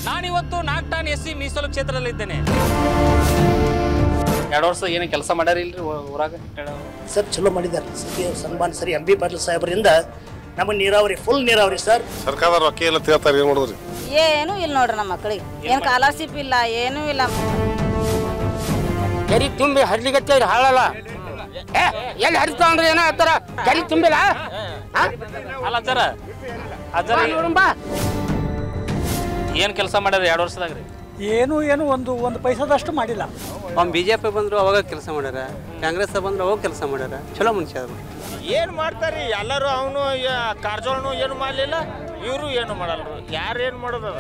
ನಾನಿವತ್ತು ನಾಗ್ಟಾನ್ S C ಮೀಸಲು ಕ್ಷೇತ್ರದಲ್ಲಿದ್ದೇನೆ. 2 ವರ್ಷ ಏನು ಕೆಲಸ ಮಾಡ್ಯಾರ ಇಲ್ರಿ ಊರಾಗ? ಸರ್ ಚಲೋ ಮಾಡಿದ್ದಾರೆ. ಸನ್ಮಾನ್ ಸರಿ ಎಂ ಬಿ ಪಾಟೀಲ್ ಸಾಹೇಬರಿಂದ ನಮಗೆ ನೀರಾವರಿ ಫುಲ್ ನೀರಾವರಿ ಸರ್. ಸರ್ಕಾರದ ರೊಕ್ಕ ಎಲ್ಲ ತಿಳ್ತಾರೆ, ಏನು ಮಾಡಿದ್ರಿ? ಏನೂ ಇಲ್ಲ ನೋಡ್ರಿ ನಮ್ಮ ಮಕ್ಕಳಿಗೆ. ಏನು ಸ್ಕಾಲರ್ಶಿಪ್ ಇಲ್ಲ, ಏನೂ ಇಲ್ಲ. ಕೆರಿ ತುಂಬಿ ಹರ್ಲಿಗತ್ತೆ ಹಾಳಲ್ಲ. ಎಲ್ಲಿ ಹರಿತಾವ್ರಿ ಏನೋ ಆತರ ಕೆರಿ ತುಂಬಿಲ್ಲ. ಅಲ್ಲ ಅಜ್ಜರ ಏನು ಕೆಲಸ ಮಾಡ್ಯಾರ 2 ವರ್ಷದಾಗ ರೀ? ಏನು ಒಂದು ಪೈಸಾದಷ್ಟು ಮಾಡಿಲ್ಲ. BJP ಬಂದ್ರು ಅವಾಗ ಕೆಲಸ ಮಾಡ್ಯಾರ, ಕಾಂಗ್ರೆಸ್ ಬಂದ್ರು ಅವಾಗ ಕೆಲಸ ಮಾಡ್ಯಾರ. ಚಲೋ ಮನುಷ್ಯ ಅದು. ಏನು ಮಾಡ್ತಾರೆ ಎಲ್ಲರೂ? ಅವನು ಕಾರಜೋಳನು ಏನು ಮಾಡಲಿಲ್ಲ, ಇವರು ಏನು ಮಾಡಲ್ರು. ಯಾರು ಏನು ಮಾಡೋದು?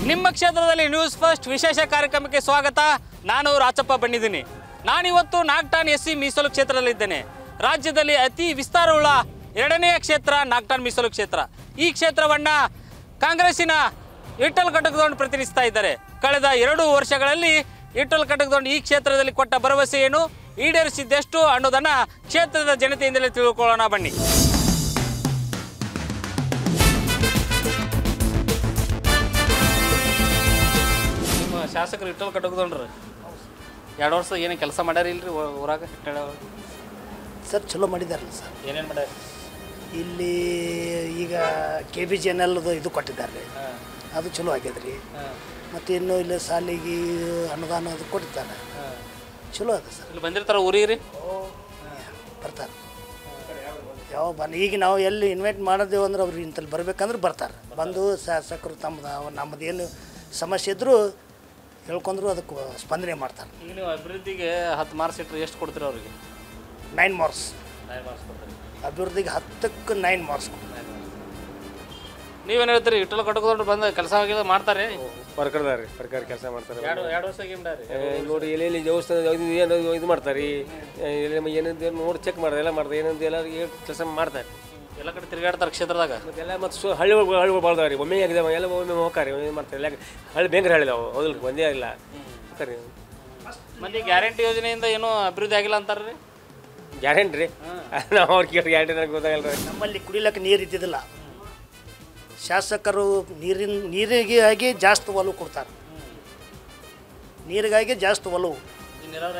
ನಿಮ್ಮ ಕ್ಷೇತ್ರದಲ್ಲಿ ನ್ಯೂಸ್ ಫಸ್ಟ್ ವಿಶೇಷ ಕಾರ್ಯಕ್ರಮಕ್ಕೆ ಸ್ವಾಗತ. ನಾನು ರಾಚಪ್ಪ ಬಂದಿದ್ದೀನಿ. ನಾನಿವತ್ತು ನಾಗ್ಟಾನ್ ಎಸ್ ಸಿ ಮೀಸಲು ಕ್ಷೇತ್ರದಲ್ಲಿದ್ದೇನೆ. ರಾಜ್ಯದಲ್ಲಿ ಅತಿ ವಿಸ್ತಾರವುಳ್ಳ 2ನೇ ಕ್ಷೇತ್ರ ನಾಗ್ಟಾನ್ ಮೀಸಲು ಕ್ಷೇತ್ರ. ಈ ಕ್ಷೇತ್ರವನ್ನ ಕಾಂಗ್ರೆಸ್ಸಿನ ವಿಠ್ಠಲ್ ಕಟಕದೊಂಡು ಪ್ರತಿನಿಧಿಸ್ತಾ ಇದ್ದಾರೆ. ಕಳೆದ 2 ವರ್ಷಗಳಲ್ಲಿ ವಿಠ್ಠಲ್ ಕಟಕದೊಂಡು ಈ ಕ್ಷೇತ್ರದಲ್ಲಿ ಕೊಟ್ಟ ಭರವಸೆ ಏನು, ಈಡೇರಿಸಿದ್ದೆಷ್ಟು ಅನ್ನೋದನ್ನ ಕ್ಷೇತ್ರದ ಜನತೆಯಿಂದಲೇ ತಿಳ್ಕೊಳ್ಳೋಣ ಬನ್ನಿ. ಶಾಸಕರು ವಿಠ್ಠಲ್ ಕಟಕದೊಂಡ್ರು 2 ವರ್ಷ ಏನು ಕೆಲಸ ಮಾಡ್ಯಾರ ಇಲ್ರಿ ಊರಾಗ? ಸರ್ ಚಲೋ ಮಾಡಿದಾರಲ್ಲ ಸರ್. ಏನೇನು ಮಾಡ್ಯಾರ? ಇಲ್ಲಿ ಈಗ KBJNL ಇದು ಕೊಟ್ಟಿದ್ದಾರೆ, ಅದು ಚಲೋ ಆಗ್ಯದ್ರಿ. ಮತ್ತು ಇನ್ನು ಇಲ್ಲಿ ಸಾಲಿಗೆ ಅನುದಾನ ಅದು ಕೊಟ್ಟಿದ್ದಾರೆ, ಚಲೋ ಅದ ಸರ್. ಇಲ್ಲಿ ಬಂದಿರ್ತಾರ ಊರಿಗೆ? ಬರ್ತಾರೆ. ಈಗ ನಾವು ಎಲ್ಲಿ ಇನ್ವೈಟ್ ಮಾಡಿದೆವು ಅಂದ್ರೆ ಅವ್ರು ಇಂತಲ್ಲಿ ಬರ್ಬೇಕಂದ್ರೆ ಬರ್ತಾರೆ. ಬಂದು ಶಾಸಕರು ನಮ್ಮದೇನು ಸಮಸ್ಯೆ ಇದ್ದರೂ ಹೇಳ್ಕೊಂಡ್ರು ಅದಕ್ಕೆ ಸ್ಪಂದನೆ ಮಾಡ್ತಾರೆ. ಈಗ ನೀವು ಅಭಿವೃದ್ಧಿಗೆ 10 ಮಾರ್ಕ್ಸ್ ಇಟ್ಟರೆ ಎಷ್ಟು ಕೊಡ್ತೀರಿ ಅವ್ರಿಗೆ? 9 ಮಾರ್ಕ್ಸ್. 9 ಮಾರ್ಕ್ಸ್ ಕೊಡ್ತೀರಿ. ಅಭಿವೃದ್ಧಿಗೆ 10ಕ್ಕೆ 9 ಮಾರ್ಕ್ಸ್ ಕೊಡ್ತಾರೆ. ನೀವೇನು ಹೇಳ್ತೀರಿ? ವಿಠ್ಠಲ್ ಕಟಕದೊಂಡ್ರು ಬಂದು ಕೆಲಸ ಆಗಿಲ್ಲ ಮಾಡ್ತಾರೆ? ಸರ್ಕಾರದಾರಿ ಸರ್ಕಾರ ಕೆಲಸ ಮಾಡ್ತಾರೆ. 2 ವರ್ಷ ಏನು ನೋಡಿ ಎಲ್ಲೆಲ್ಲಿ ದೇವಸ್ಥಾನ ಏನು ಇದು ಮಾಡ್ತಾರೆ, ಏನೇನು ನೋಡಿ ಚೆಕ್ ಮಾಡ್ತಾರೆ, ಎಲ್ಲ ಮಾಡ್ತಾರೆ, ಏನಂತ ಎಲ್ಲ ಕೆಲಸ ಮಾಡ್ತಾರೆ. ಎಲ್ಲ ಕಡೆ ತಿರುಗಾಡ್ತಾರೆ ಕ್ಷೇತ್ರದಾಗ. ಮತ್ತೆಲ್ಲ ಮತ್ತು ಹಳ್ಳಿಗಳು ಬಾಳ್ದಾವ್ರಿ. ಒಮ್ಮೆ ಆಗಿದೆ ಎಲ್ಲ ಒಮ್ಮೆ ಹೋಗ್ತಾರೆ, ಏನು ಮಾಡ್ತಾರೆ ಎಲ್ಲ ಹಳ್ಳಿ ಬೇಂಗ್ರೆ ಹೇಳಿದಾವೆ. ಹೌದಿಲ್ಲ, ಒಂದೇ ಇಲ್ಲ ಹೋಗ್ತಾರೆ. ಮಂದಿ ಗ್ಯಾರಂಟಿ ಯೋಜನೆಯಿಂದ ಏನೂ ಅಭಿವೃದ್ಧಿ ಆಗಿಲ್ಲ ಅಂತಾರೆ. ಗ್ಯಾರಂಟಿ ರೀ? ನಾವು ಅವ್ರಿಗೆ ಗ್ಯಾರಂಟಿ ನನಗೆ ಗೊತ್ತಾಗಲ್ಲ ರೀ. ನಮ್ಮಲ್ಲಿ ಕುಡಿಲಿಕ್ಕೆ ನೀರು ಇದ್ದಿದ್ದಿಲ್ಲ. ಶಾಸಕರು ನೀರಿಗಾಗಿ ಜಾಸ್ತಿ ಒಲವು ಕೊಡ್ತಾರೆ. ನೀರಿಗಾಗಿ ಜಾಸ್ತಿ ಒಲವು.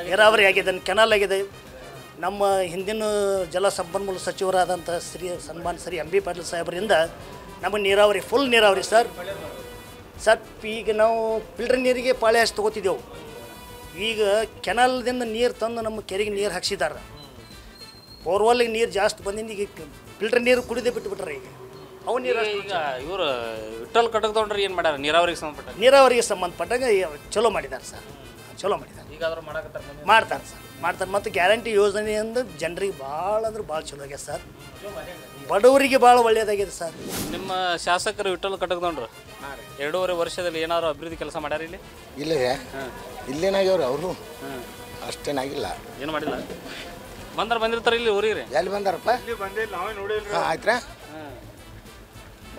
ನೀರಾವರಿ ಆಗಿದೆ, ಕೆನಾಲ್ ಆಗಿದೆ. ನಮ್ಮ ಹಿಂದಿನ ಜಲ ಸಂಪನ್ಮೂಲ ಸಚಿವರಾದಂಥ ಸನ್ಮಾನ್ ಸರಿ ಎಂ ಬಿ ಪಾಟೀಲ್ ಸಾಹೇಬರಿಂದ ನಮಗೆ ನೀರಾವರಿ ಫುಲ್ ನೀರಾವರಿ ಸರ್. ಈಗ ನಾವು ಫಿಲ್ಟರ್ ನೀರಿಗೆ ಪಾಳೆ ಹಚ್ಚಿ ತೊಗೋತಿದ್ದೆವು. ಈಗ ಕೆನಾಲ್ದಿಂದ ನೀರು ತಂದು ನಮ್ಮ ಕೆರೆಗೆ ನೀರು ಹಾಕ್ಸಿದ್ದಾರೆ. ಬೋರ್ವೆಲ್ಗೆ ನೀರು ಜಾಸ್ತಿ ಬಂದಿಂದ ಈಗ ಫಿಲ್ಟರ್ ನೀರು ಕುಡಿದೇ ಬಿಟ್ಟುಬಿಟ್ರೆ ಈಗ ಅವು ನೀರು. ಈಗ ಇವರು ವಿಠ್ಠಲ್ ಕಟಕದೊಂಡ್ರು ಏನು ಮಾಡ್ಯಾರ ನೀರಾವರಿಗೆ ಸಂಬಂಧಪಟ್ಟ? ನೀರಾವರಿಗೆ ಸಂಬಂಧಪಟ್ಟಾಗ ಚಲೋ ಮಾಡಿದ್ದಾರೆ ಸರ್, ಚಲೋ ಮಾಡಿದ್ದಾರೆ. ಈಗಾದರೂ ಮಾಡ್ತಾರೆ ಸರ್, ಮಾಡ್ತಾರೆ. ಮತ್ತು ಗ್ಯಾರಂಟಿ ಯೋಜನೆಯಿಂದ ಜನರಿಗೆ ಭಾಳ ಅಂದ್ರೆ ಭಾಳ ಚಲೋ ಆಗ್ಯದ ಸರ್. ಬಡವರಿಗೆ ಭಾಳ ಒಳ್ಳೆಯದಾಗಿದೆ ಸರ್. ನಿಮ್ಮ ಶಾಸಕರು ವಿಠ್ಠಲ್ ಕಟಕದೊಂಡ್ರು 2.5 ವರ್ಷದಲ್ಲಿ ಏನಾದ್ರು ಅಭಿವೃದ್ಧಿ ಕೆಲಸ ಮಾಡ್ಯಾರ ಇಲ್ಲಿ? ಇಲ್ಲ ಇಲ್ಲೇನಾಗ್ಯವ್ರಿ ಅವರು, ಅಷ್ಟೇನಾಗಿಲ್ಲ. ಏನು ಮಾಡಿಲ್ಲ. ಬಂದಿರ್ತಾರೆ ಇಲ್ಲಿ ಊರಿಗೆ? ಎಲ್ಲಿ ಬಂದಾರಪ್ಪ? ಆಯ್ತಾ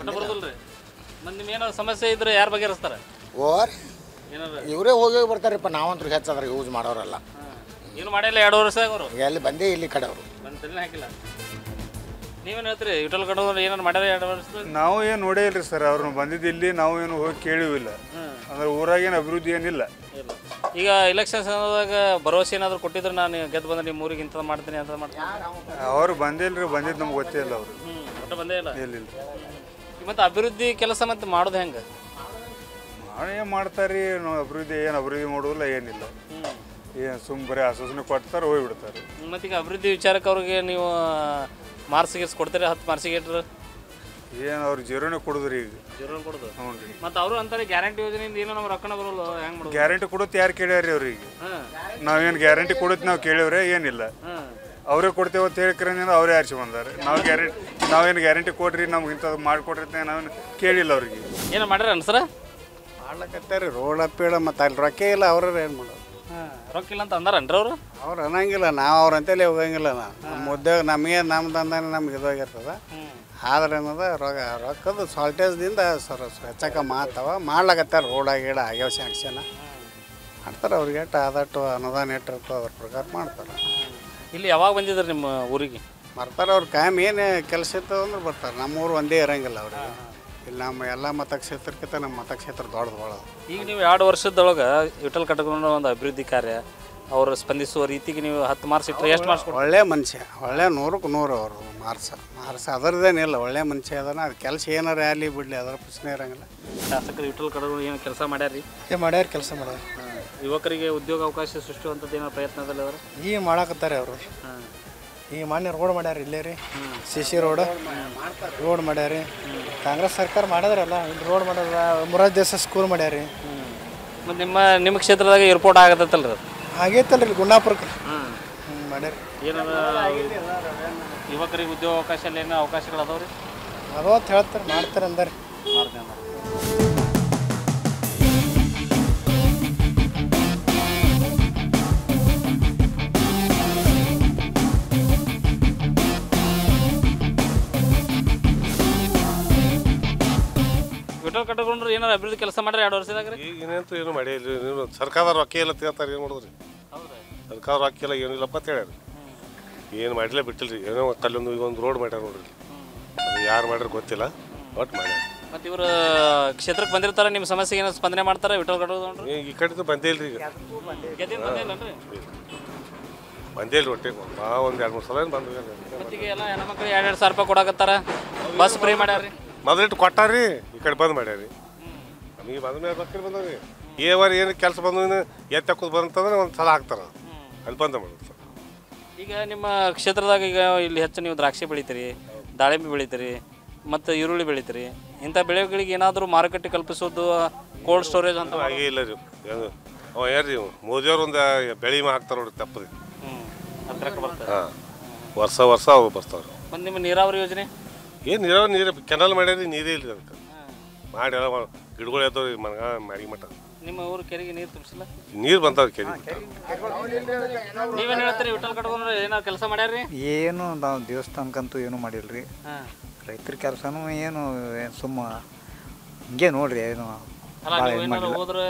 ಬರೋದಿಲ್ಲ ರೀ. ಮತ್ತು ನಿಮ್ಗೇನಾದ್ರು ಸಮಸ್ಯೆ ಇದ್ರೆ ಯಾರ ಬಗೆಹರಿಸ್ತಾರೆ? ಇವರೇ ಹೋಗಿ ಬರ್ತಾರಪ್ಪ. ನಾವಂತೂ ಹೆಚ್ಚಾದ್ರೆ ಯೂಸ್ ಮಾಡೋರಲ್ಲ. ಏನು ಮಾಡಿಲ್ಲ 2 ವರ್ಷ ಅವರು? ಎಲ್ಲಿ ಬಂದೇ ಇಲ್ಲಿ ಕಡೆ ಅವರು ಬಂದು ಹಾಕಿಲ್ಲ. ನೀವೇನು ಹೇಳ್ತೀರಿ? ವಿಠ್ಠಲ್ ಕಟಕದೊಂಡ್ರು ಏನಾರು ಮಾಡ್ಯಾರ 2 ವರ್ಷ? ನಾವು ಏನು ನೋಡೇ ಇಲ್ರಿ ಸರ್. ಅವ್ರನ್ನ ಬಂದಿದ್ದು ಇಲ್ಲಿ ನಾವು ಏನು ಹೋಗಿ ಕೇಳಿವಿಲ್ಲ. ಅಂದ್ರೆ ಊರಾಗೇನು ಅಭಿವೃದ್ಧಿ ಏನಿಲ್ಲ. ಈಗ ಇಲೆಕ್ಷನ್ ಸಮಯದಾಗ ಭರವಸೆ ಏನಾದ್ರು ಕೊಟ್ಟಿದ್ರೆ ನಾನು ಗೆದ್ದು ಬಂದ್ರೆ ನಿಮ್ಮ ಊರಿಗೆ ಇಂಥದ್ದು ಮಾಡ್ತೀನಿ ಅಂತ ಮಾಡ್ತೀನಿ? ಅವ್ರು ಬಂದಿಲ್ರಿ, ಬಂದಿದ್ದು ನಮ್ಗೆ ಗೊತ್ತೇ ಇಲ್ಲ. ಅವರು ಒಟ್ಟು ಬಂದೇ ಇಲ್ಲ. ಇಲ್ಲ. ಮತ್ತು ಅಭಿವೃದ್ಧಿ ಕೆಲಸ ಮತ್ತು ಮಾಡೋದು ಹೆಂಗೆ? ಏನು ಮಾಡ್ತಾರೆ? ಅಭಿವೃದ್ಧಿ ಮಾಡೋದಿಲ್ಲ, ಏನಿಲ್ಲ. ಏನು ಬರೀ ಆಶ್ವಾಸನೆ ಕೊಡ್ತಾರೆ, ಹೋಗಿಬಿಡ್ತಾರೆ. ಮತ್ತು ಈಗ ಅಭಿವೃದ್ಧಿ ವಿಚಾರಕ್ಕೆ ಅವ್ರಿಗೆ ನೀವು ಮಾರ್ಕ್ಸಿಗೆ ಕೊಡ್ತೀರಿ? 10 ಮಾರ್ಕ್ಸಿಗೆ ಇಟ್ಟರು ಏನು ಅವ್ರು ಜೀರೋನೇ ಕೊಡೋದ್ರಿ ಈಗ? ಜೀರೋ ಕೊಡೋದು. ಹ್ಞೂ ರೀ. ಮತ್ತು ಅವರು ಅಂತಾರೆ ಗ್ಯಾರಂಟಿ ಯೋಜನೆಯಿಂದ ಏನೋ ನಮ್ಮ ರೊಕ್ಕನ ಬರೋಲ್ಲ, ಹೆಂಗೆ ಮಾಡೋದು? ಗ್ಯಾರಂಟಿ ಕೊಡುತ್ತೆ ಯಾರು ಕೇಳ್ಯಾರಿ ಅವ್ರಿಗೆ? ನಾವೇನು ಗ್ಯಾರಂಟಿ ಕೊಡುತ್ತೆ ನಾವು ಕೇಳಿವ್ರೆ? ಏನಿಲ್ಲ. ಅವರೇ ಕೊಡ್ತೇವೆ ಅಂತ ಹೇಳ್ಕರೇನ ಅವರೇ ಆರಿಸಿ ಬಂದಾರೆ. ನಾವೇನು ಗ್ಯಾರಂಟಿ ಕೊಡ್ರಿ, ನಮ್ಗೆ ಇಂಥದ್ದು ಮಾಡಿಕೊಡ್ರಿ ಅಂತ ನಾವೇನು ಕೇಳಿಲ್ಲ ಅವ್ರಿಗೆ. ಏನು ಮಾಡ್ಯಾರ ಅನ್ಸರ? ಮಾಡ್ಲಕತ್ತಾರೆ ರೋಡ್ ಅಪ್ಪೇಳ. ಮತ್ತು ಅಲ್ಲಿ ರೊಕ್ಕ ಇಲ್ಲ, ಅವ್ರ ಏನು ಮಾಡೋದು? ರೊಕ್ಕ ಇಲ್ಲ ಅಂತ ಅಂದಾರನ್ರಿ ಅವರು? ಅವ್ರು ಅನ್ನಂಗಿಲ್ಲ, ನಾವು ಅವ್ರಂತೇಳಿ ಹೋಗಂಗಿಲ್ಲ. ನಮ್ಮ ಉದ್ಯೋಗ ನಮಗೆ ನಮ್ಮ ದಂಧನೆ ನಮ್ಗೆ ಇದಾಗಿರ್ತದೆ. ಆದ್ರೆ ಏನದ ರೊಕ್ಕದ ಸಾಲ್ಟೇಜ್ದಿಂದ ಹೆಚ್ಚಕ ಮಾತಾವ ಮಾಡ್ಲಾಕತ್ತಾರ. ರೋಡ ಗೀಡ ಆಗ್ಯಾವ ಸ್ಯಾಂಕ್ಷನ್ ಮಾಡ್ತಾರೆ. ಅವ್ರಿಗೆ ಎಷ್ಟು ಆದಟ್ಟು ಅನುದಾನ ಇಟ್ಟಿರ್ತೋ ಅದ್ರ ಪ್ರಕಾರ ಮಾಡ್ತಾರೆ. ಇಲ್ಲಿ ಯಾವಾಗ ಬಂದಿದ್ರು ನಿಮ್ಮ ಊರಿಗೆ? ಬರ್ತಾರೆ ಅವ್ರು ಕಾಯಂ ಏನು ಕೆಲಸ ಇರ್ತದೆ ಅಂದ್ರೆ ಬರ್ತಾರೆ. ನಮ್ಮೂರು ಒಂದೇ ಇರಂಗಿಲ್ಲ ಅವ್ರಿಗೆ. ಇಲ್ಲಿ ನಮ್ಮ ಎಲ್ಲ ಮತಕ್ಷೇತ್ರಕ್ಕಿಂತ ನಮ್ಮ ಮತಕ್ಷೇತ್ರ ದೊಡ್ಡದು ಭಾಳ. ಈಗ ನೀವು 2 ವರ್ಷದೊಳಗೆ ವಿಠಲ್ ಕಟಗೂರಿನ ಒಂದು ಅಭಿವೃದ್ಧಿ ಕಾರ್ಯ ಅವರು ಸ್ಪಂದಿಸುವ ರೀತಿಗೆ ನೀವು 10 ಮಾರ್ಕ್ಸ್ ಇಟ್ಟರೆ ಎಷ್ಟು ಮಾರ್ಕ್ಸ್ ಕೊಡ್ತೀರಿ? ಒಳ್ಳೆ ಮನುಷ್ಯ, ಒಳ್ಳೆ 100ಕ್ಕೆ 100 ಅವರು ಮಾರ್ಕ್ಸ್ ಅದರದ್ದೇನಿಲ್ಲ. ಒಳ್ಳೆ ಮನುಷ್ಯ ಅದನ್ನ. ಅದು ಕೆಲಸ ಏನಾರು ಅಲ್ಲಿ ಬಿಡಲಿ, ಅದರ ಪ್ರಶ್ನೆ ಇರೋಂಗಿಲ್ಲ. ಶಾಸಕರು ವಿಠಲ್ ಕಟಗೂರು ಏನು ಕೆಲಸ ಮಾಡ್ಯಾರ್ರಿ? ಮಾಡ್ಯಾರ, ಕೆಲಸ ಮಾಡ್ಯಾರ. ಯುವಕರಿಗೆ ಉದ್ಯೋಗ ಅವಕಾಶ ಸೃಷ್ಟಿಸುವಂಥದ್ದು ಏನೋ ಪ್ರಯತ್ನದಲ್ಲಿ ಅವರು ಈಗ ಮಾಡಾಕತ್ತಾರೆ ಅವರು. ಈಗ ಮಾನ್ಯ ರೋಡ್ ಮಾಡ್ಯಾರ ಇಲ್ಲೇ ರೀ, CC ರೋಡ್ ಮಾಡ್ಯಾರಿ. ಕಾಂಗ್ರೆಸ್ ಸರ್ಕಾರ ಮಾಡಿದ್ರಲ್ಲ, ಇಲ್ಲಿ ರೋಡ್ ಮಾಡ್ಯಾರ. ಮೊರಾರ್ಜಿ ದೇಸಾಯಿ ಸ್ಕೂಲ್ ಮಾಡ್ಯಾರಿ. ಮತ್ತು ನಿಮ್ಮ ಕ್ಷೇತ್ರದಾಗ ಏರ್ಪೋರ್ಟ್ ಆಗತ್ತಲ್ಲ ರೀ? ಆಗೈತಲ್ರಿ ಇಲ್ಲಿ ಗುಂಡಾಪುರಕ್ಕೆ ಮಾಡ್ಯಾರ. ಏನಾರ ಯುವಕರಿಗೆ ಉದ್ಯೋಗ ಅವಕಾಶ ಏನೋ ಅವಕಾಶಗಳು ಅದಾವ್ರಿ? ಅದವತ್ತು ಹೇಳ್ತಾರೆ, ಮಾಡ್ತಾರೆ ಅಂದಾರೆ. ವಿಠಲ್ ಕಟಗೂರು ಏನಾರು ಅಭಿವೃದ್ಧಿ ಕೆಲಸ ಮಾಡ್ರಿ 2 ವರ್ಷದಾಗ ರೀ? ಈಗೇನಂತೂ ಏನು ಮಾಡಿಲ್ಲ. ನೀವು ಸರ್ಕಾರದ ರೊಕ್ಕ ಎಲ್ಲ ತಿಳ್ತಾರೆ, ಏನು ಮಾಡಿದ್ರಿ? ಸರ್ಕಾರ ರೊಕ್ಕ ಎಲ್ಲ ಏನಿಲ್ಲಪ್ಪ ಅಂತ ಹೇಳ್ಯಾರ. ಏನು ಮಾಡಿಲ್ಲ ಬಿಟ್ಟಿಲ್ರಿ. ಏನೋ ಕಲ್ಲೊಂದು ಈಗ ಒಂದು ರೋಡ್ ಮಾಡ್ಯಾರ ನೋಡ್ರಿ. ಅದು ಯಾರು ಮಾಡ್ಯಾರ ಗೊತ್ತಿಲ್ಲ, ಒಟ್ಟು ಮಾಡ್ಯಾರ. ಮತ್ತು ಇವರು ಕ್ಷೇತ್ರಕ್ಕೆ ಬಂದಿರ್ತಾರೆ, ನಿಮ್ಮ ಸಮಸ್ಯೆಗೆ ಏನೋ ಸ್ಪಂದನೆ ಮಾಡ್ತಾರೆ ವಿಠಲ್ ಕಟಗೂರು? ಈ ಕಡೆ ಬಂದೇ ಇಲ್ರಿ. ಈಗ ಬಂದೇ ಇಲ್ರಿ ಒಟ್ಟೆ. ಒಂದು 2-3 ಸಲ ಬಂದ್ರಿ. ಮತ್ತೀಗ ಎಲ್ಲ ಹೆಣ್ಮಕ್ಳು 2,000 ರೂಪಾಯಿ ಕೊಡಕತ್ತಾರ, ಬಸ್ ಫ್ರೀ ಮಾಡ್ಯಾರ್ರಿ. ಮೊದಲಿಟ್ಟು ಕೊಟ್ಟಾರ್ರಿ, ಈ ಕಡೆ ಬಂದ್ ಮಾಡ್ಯಾರಿ. ನಮಗೆ ಬಂದ ಮೇಲೆ ರೊಕ್ಕ ಬಂದವ್ರಿ. ಏನು ಕೆಲಸ ಬಂದ ಎತ್ತಕ್ಕೂ ಬಂತಂದ್ರೆ ಒಂದು ಸಲ ಹಾಕ್ತಾರೆ, ಅಲ್ಲಿ ಬಂದ ಮಾಡ್ತಾರೆ. ಈಗ ನಿಮ್ಮ ಕ್ಷೇತ್ರದಾಗ ಈಗ ಇಲ್ಲಿ ಹೆಚ್ಚು ನೀವು ದ್ರಾಕ್ಷಿ ಬೆಳಿತೀರಿ, ದಾಳಿಂಬೆ ಬೆಳಿತೀರಿ, ಮತ್ತು ಈರುಳ್ಳಿ ಬೆಳಿತೀರಿ. ಇಂಥ ಬೆಳೆಗಳಿಗೆ ಏನಾದರೂ ಮಾರುಕಟ್ಟೆ ಕಲ್ಪಿಸೋದು, ಕೋಲ್ಡ್ ಸ್ಟೋರೇಜ್ ಅಂತ ಹಾಗೇ ಇಲ್ಲ ರೀ. ಅವ ಯಾರ್ರಿ ಮೋದಿಯವ್ರು ಒಂದು ಬೆಳೆ ಹಾಕ್ತಾರೆ ನೋಡ್ರಿ, ತಪ್ಪದೆ. ಹಾಂ, ವರ್ಷ ಅವು ಬರ್ತಾವ್ರಿ. ಮತ್ತು ನಿಮ್ಮ ನೀರಾವರಿ ಯೋಜನೆ ಏನು ನೀರು ಕೆನಲ್ ಮಾಡ್ಯಾರಿ, ನೀರೇ ಇಲ್ರಿ ಅದಕ್ಕೆ. ಮಾಡಿ ಎಲ್ಲ ಗಿಡಗಳು ಎದ್ದವ್ರಿ ಮಾಡಿ ಮಟ್ಟ. ನಿಮ್ಮ ಊರು ಕೆರೆಗೆ ನೀರು ತುಂಬಿಸಿಲ್ಲ? ನೀರು ಬಂತಾವ್ರಿ ಕೆರೆ. ನೀವೇನು ಹೇಳ್ತೀರಿ? ವಿಠಲ್ ಕಟಗೂರು ಏನೋ ಕೆಲಸ ಮಾಡ್ಯಾರ್ರಿ? ಏನು ನಾವು ದೇವಸ್ಥಾನಕ್ಕಂತೂ ಏನು ಮಾಡಿಲ್ರಿ. ರೈತರ ಕೆಲಸನೂ ಏನು ಸುಮ್ಮ ಹಿಂಗೆ ನೋಡ್ರಿ. ಏನು ಹೋದ್ರೆ